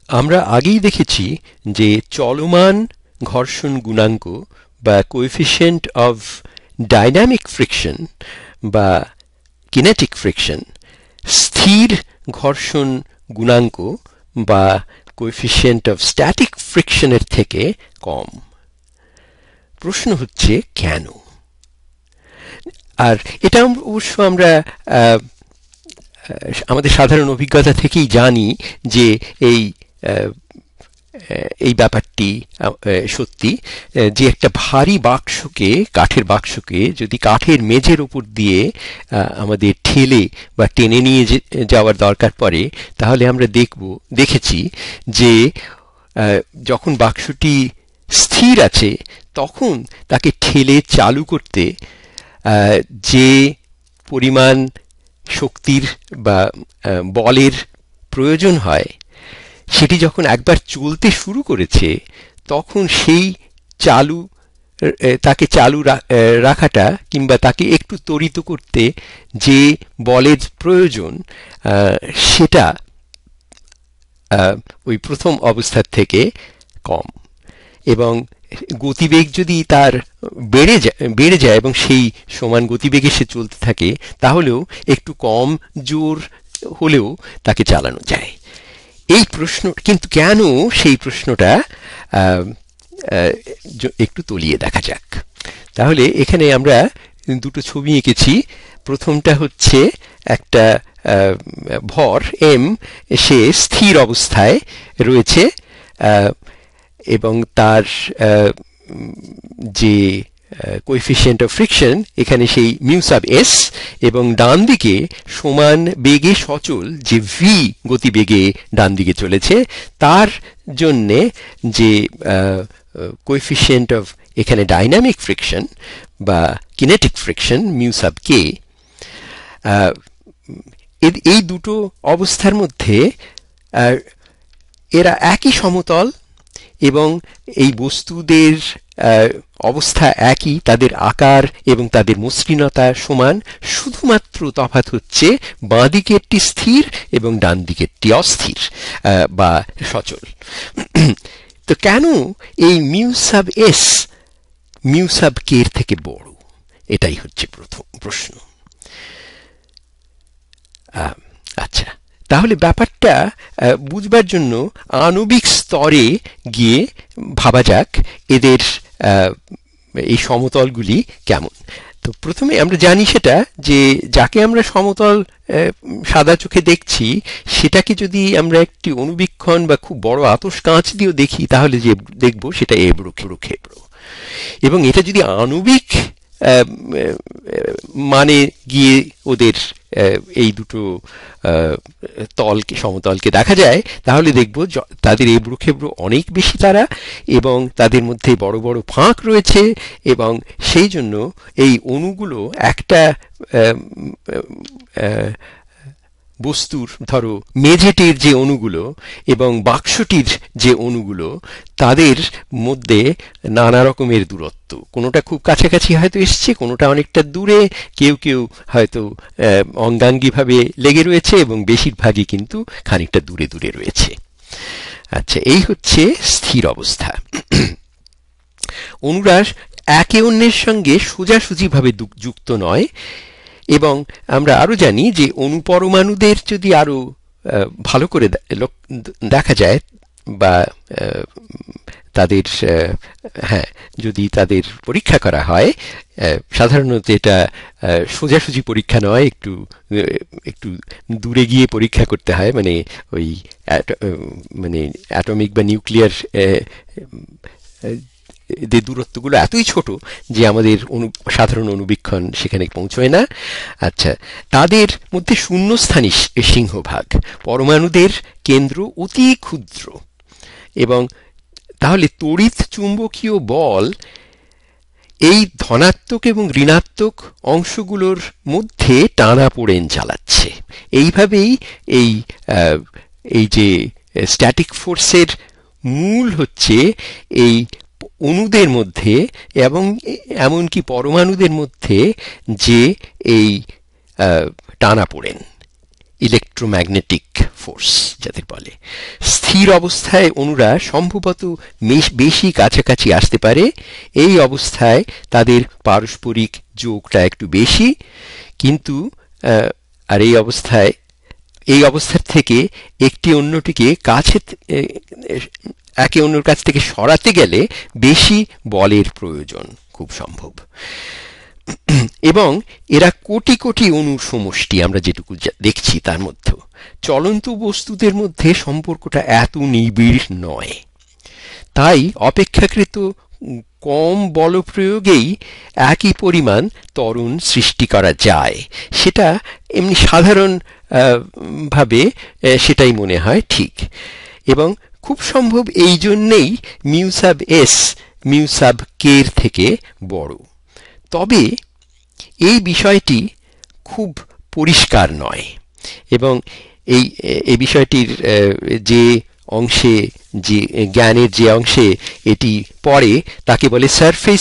আমরা আগেই দেখেছি যে চলমান ঘর্ষণ গুণাঙ্ক বা কোএফিশিয়েন্ট অফ ডাইনামিক ফ্রিকশন বা কিনেটিক ফ্রিকশন স্থির ঘর্ষণ গুণাঙ্ক বা কোএফিশিয়েন্ট অফ স্ট্যাটিক ফ্রিকশনের থেকে কম। প্রশ্ন হচ্ছে কেন? আর এটা অবশ্য আমরা আমাদের সাধারণ অভিজ্ঞতা থেকেই জানি যে এই ব্যাপারটি সত্যি যে একটা ভারী বাক্সকে, কাঠের বাক্সকে যদি কাঠের মেঝের উপর দিয়ে আমাদের ঠেলে বা টেনে নিয়ে যাওয়ার দরকার পড়ে, তাহলে আমরা দেখেছি যে যখন বাক্সটি স্থির আছে তখন তাকে ঠেলে চালু করতে যে পরিমাণ শক্তির বা বলের প্রয়োজন হয়, সেটি যখন একবার চলতে শুরু করেছে তখন সেই তাকে চালু রাখাটা কিংবা তাকে একটু ত্বরিত করতে যে বলের প্রয়োজন সেটা ওই প্রথম অবস্থার থেকে কম। এবং গতিবেগ যদি তার বেড়ে যায় এবং সেই সমান গতিবেগে সে চলতে থাকে, তাহলেও একটু কম জোর হলেও তাকে চালানো যায়। এই প্রশ্ন কিন্তু কেন, সেই প্রশ্নটা একটু তলিয়ে দেখা যাক। তাহলে এখানে আমরা দুটো ছবি এঁকেছি। প্রথমটা হচ্ছে একটা ভর এম, সে স্থির অবস্থায় রয়েছে এবং তার যে কোএফিশিয়েন্ট অফ ফ্রিকশন এখানে সেই মিউ সাব এস, এবং ডান দিকে সমান বেগে সচল যে ভি গতিবেগে ডান দিকে চলেছে, তার জন্যে যে কোএফিশিয়েন্ট অফ এখানে ডাইনামিক ফ্রিকশন বা কিনেটিক ফ্রিকশন মিউ সাব কে। এই দুটো অবস্থার মধ্যে এরা একই সমতল এবং এই বস্তুদের অবস্থা একই, তাদের আকার এবং তাদের মসৃণতা সমান, শুধুমাত্র তফাৎ হচ্ছে বাঁ দিকেরটি স্থির এবং ডান দিকেরটি অস্থির বা সচল। তো কেন এই mu sub S mu sub K এর থেকে বড়? এটাই হচ্ছে প্রথম প্রশ্ন। আচ্ছা, তাহলে ব্যাপারটা বুঝবার জন্য আণবিক স্তরে গিয়ে ভাবা যাক এদের এই সমতলগুলি কেমন। তো প্রথমে আমরা জানি সেটা যে যাকে আমরা সমতল সাদা চোখে দেখছি, সেটাকে যদি আমরা একটি অনুবীক্ষণ বা খুব বড় আতস কাঁচ দিয়েও দেখি, তাহলে যে দেখব সেটা এবড়ো খেবড়ো। এবং এটা যদি আণবিক মানে গিয়ে ওদের এই দুটো সমতলকে দেখা যায়, তাহলে দেখব তাদের এবড়ো খেবড়ো অনেক বেশি তারা, এবং তাদের মধ্যে বড় বড় ফাঁক রয়েছে, এবং সেই জন্য এই অণুগুলো একটা বস্তুর, ধরো মেঝেটির যে অণুগুলো এবং বাক্সটির যে অণুগুলো, তাদের মধ্যে নানা রকমের দূরত্ব, কোনোটা খুব কাছাকাছি হয়তো এসছে, কোনোটা অনেকটা দূরে, কেউ কেউ হয়তো অঙ্গাঙ্গিভাবে লেগে রয়েছে এবং বেশিরভাগই কিন্তু খানিকটা দূরে দূরে রয়েছে। আচ্ছা, এই হচ্ছে স্থির অবস্থা। অণুরা একে অন্যের সঙ্গে সোজাসুজিভাবে যুক্ত নয়, এবং আমরা আরো জানি যে অণুপরমাণুদের যদি আরো ভালো করে দেখা যায় বা তাদের যদি তাদের পরীক্ষা করা হয়, সাধারণত এটা সোজাসুজি পরীক্ষা নয়, একটু দূরে গিয়ে পরীক্ষা করতে হয়, মানে ওই অ্যাটমিক বা নিউক্লিয়ার এদের দূরত্বগুলো এতই ছোট যে আমাদের সাধারণ অণুবীক্ষণ সেখানে পৌঁছয় না। আচ্ছা, তাদের মধ্যে শূন্যস্থানই সিংহভাগ, পরমাণুদের কেন্দ্র অতি ক্ষুদ্র, এবং তাহলে তড়িৎ চুম্বকীয় বল এই ধনাত্মক এবং ঋণাত্মক অংশগুলোর মধ্যে টানাপোড়েন চালাচ্ছে। এইভাবেই এই যে স্ট্যাটিক ফোর্সের মূল হচ্ছে এই অণুদের মধ্যে এবং এমনকি পরমাণুদের মধ্যে যে এই টানাপোড়েন, ইলেকট্রোম্যাগনেটিক ফোর্স যাদের বলে। স্থির স্থির অবস্থায় অণুরা সম্ভবত বেশি কাছাকাছি আসতে পারে। এই অবস্থায় তাদের পারস্পরিক যোগটা একটু বেশি, কিন্তু আর এই অবস্থার থেকে একটি অন্যটিকে একে অন্যের কাছ থেকে সরাতে গেলে বেশি বলের প্রয়োজন খুব সম্ভব। এবং এরা কোটি কোটি অণুর সমষ্টি, আমরা যেটুকু দেখছি তার মধ্যে চলন্ত বস্তুদের মধ্যে সম্পর্কটা এত নিবিড় নয়। তাই অপেক্ষাকৃত কম বল প্রয়োগেই একই পরিমাণ ত্বরণ সৃষ্টি করা যায়। সেটা এমনি সাধারণ ভাবে সেটাই মনে হয় ঠিক, এবং খুব সম্ভব এই জন্যেই mu sub S mu sub K এর থেকে বড়। তবে এই বিষয়টি খুব পরিষ্কার নয়, এবং এই বিষয়টির যে অংশে, যে জ্ঞানের যে অংশে এটি পড়ে তাকে বলে সারফেস